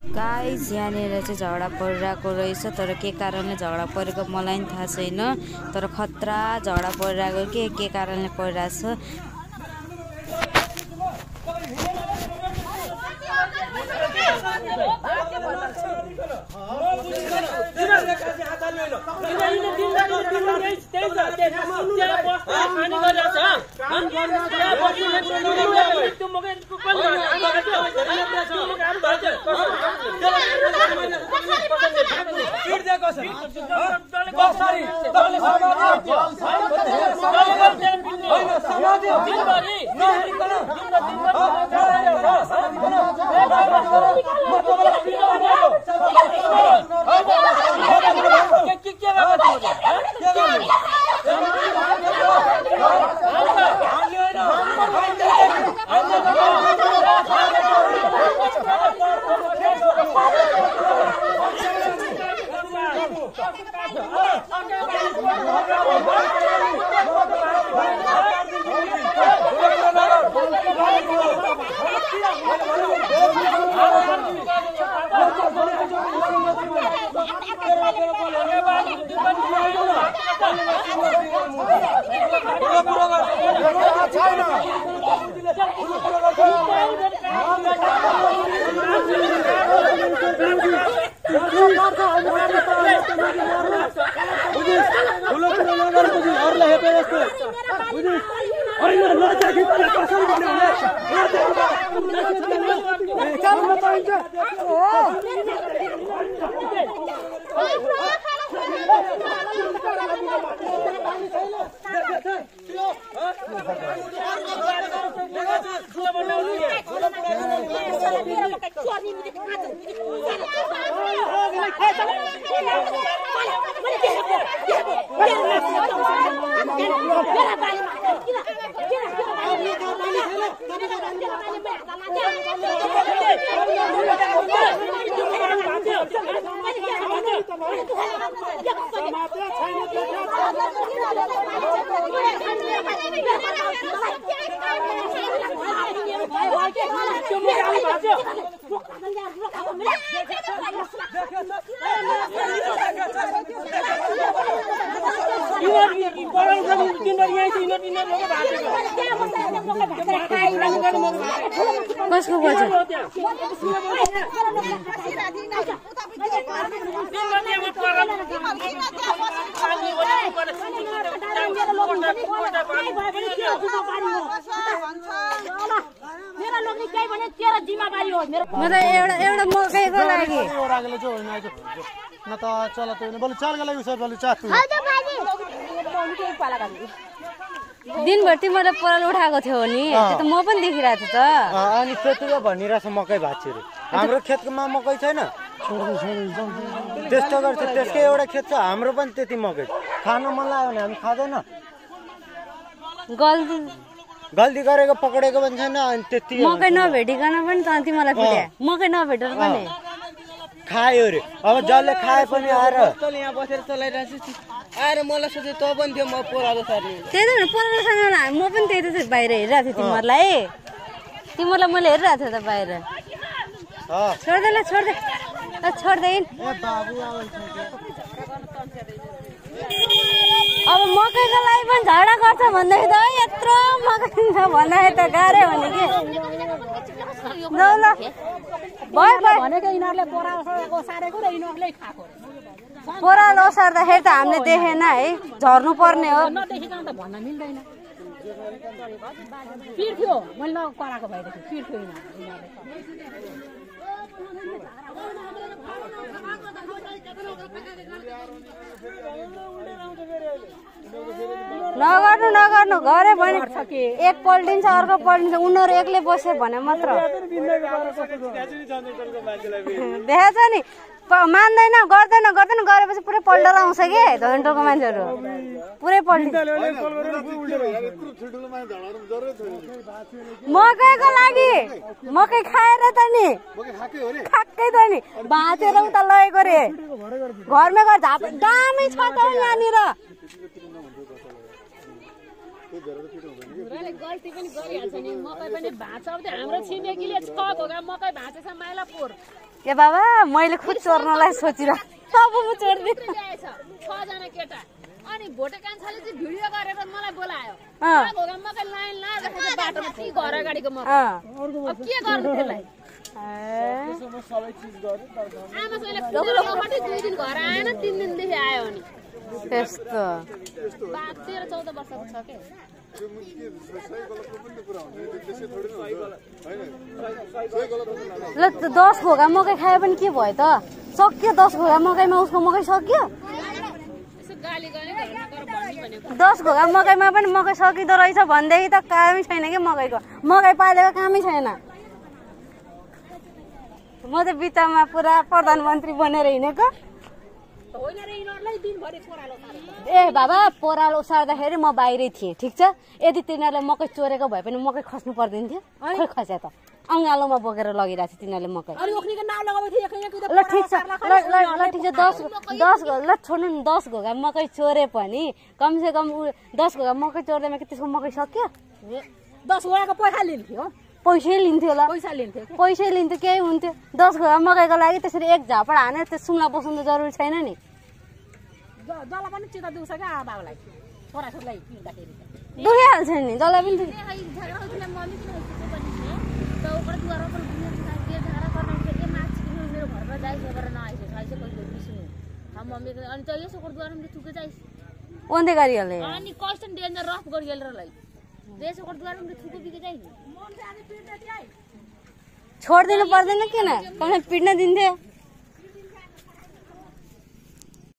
guys यहाँनिर चाहिँ झगडा परिरहेको रहेछ तर के कारणले झगडा परेको मलाई पनि थाहा छैन तर खतरा झगडा परिरहेको के कारणले परिरहेछ कसको बज्यो एउटा मकैको लागि न त चल त बोले चालको लागि सर बोले चातु दिनभर तिमीले पराल उठाएको थियो नि त्यो त म पनि देखिरहेको थिएँ त अनि त्यतिको भनिरहेछ मकै भाँच्यो रे हाम्रो खेतमा मकै छैन त्यस्तो गर्छ त्यसकै एउटा खेत छ हाम्रो पनि त्यति मकै खानु मन लाग्यो भने हामी खाँदैन गल्ती गरेको पकडेको पनि छैन अनि त्यति मकै नभेटिकन पनि त तिमीलाई पिट्या मकै नभेटेर पनि खायो रे अब जसले खाए पनि आएर यहाँ बसेर चलाइरहेको आएर मलाई सोचे त पनि थियो म पोरालो सार्ने त्यही त पोरालो सार्ने म पनि त्यही त बाहिर हेरिरहेको थिएँ तिमीहरूलाई मैले हेरिरहेको थिएँ त बाहिर छोड्दैन छोड्दै अब मकैको लागि पनि झगडा गर्छ भन्दै त यत्रो मकै छ भन्दाखेरि त गाह्रो हो नि के पोरालो सार्दाखेरि त हामीले देखेन है झर्नु पर्ने हो पिर्थ्यो मैले नकराको भइरहेको पिर्थ्यो नगर्नु गरे भने एक पल्टिन्छ अर्को पल्टिन्छ उनीहरू एक्लै बस्यो भने मात्र देखाएको छ नि मान्दैन गर्दैन गर्दैन गरेपछि पुरै पल्टेर आउँछ कि धनटोलको मान्छेहरू पुरै पल्ट मकैको लागि मकै खाएर त नि खाएकै त नि भाँचेर उता लगेको रे घरमै गएर झाप दामी छ त यहाँनिर गल्ती पनि गरिहाल्छ नि मकै पनि भाँचाउँदै हाम्रो छिमेकीले 6 घोगा मकै भाँचेछ माइलापुर ए बाबा मैले खुद चोर्नलाई सोचिरहेको अब म चोर्दिन 6 जना केटा अनि भोटे कान्छाले चाहिँ भिडियो गरेर मलाई बोलायो घोगा मकै लाइन लाँदाखेरि बाटोमा ती घर अगाडिको मकै अब के गर्नु त्यसलाई आमासँगले 2 दिन घर आएन 3 दिनदेखि आयो अनि त्यस्तो 13-14 वर्षको छ के ल 10 घोगा मकै खायो पनि के भयो त सक्यो 10 घोगा मकैमा उसको मकै सक्यो 10 घोगा मकैमा पनि मकै सकिँदो रहेछ भनेदेखि त कामै छैन कि मकैको मकै पालेको कामै छैन म त बिचमा पुरा प्रधानमन्त्री बनेर हिँडेको ए बाबा पोरालो ओसार्दाखेरि म बाहिरै थिएँ ठिक छ यदि तिनीहरूले मकै चोरेको भए पनि मकै खस्नु पर्दैन थियो खै खस्या त अङ्गालोमा बोकेर लगिरहेको थियो तिनीहरूले मकै ल ठिक छ ल ठिक छ 10 ल छोड्नु नि 10 घोगा मकै चोरे पनि कमसेकम 10 घोगा मकै चोर्दैमा कि त्यसको मकै सक्यो 10 घोगाको पैसा लिन्थ्यो पैसै लिन्थ्यो ल पैसै लिन्थ्यो केही हुन्थ्यो 10 घोगा मकैको लागि त्यसरी एक झापड हानेर त्यो सुङ्ला बस्नु त जरुरी छैन नि जला पनि चिता दुख्छ क्या बाबुलाई छोराछोरीलाई पिट्दाखेरि दुखिहाल्छ नि जसलाई पनि ओन्दै गरिहाल्ने अनि कस्टन डेन्जर रफ गरिहाल्छ छोडिदिनु पर्दैन किन कहिले पिट्न दिन्थ्यो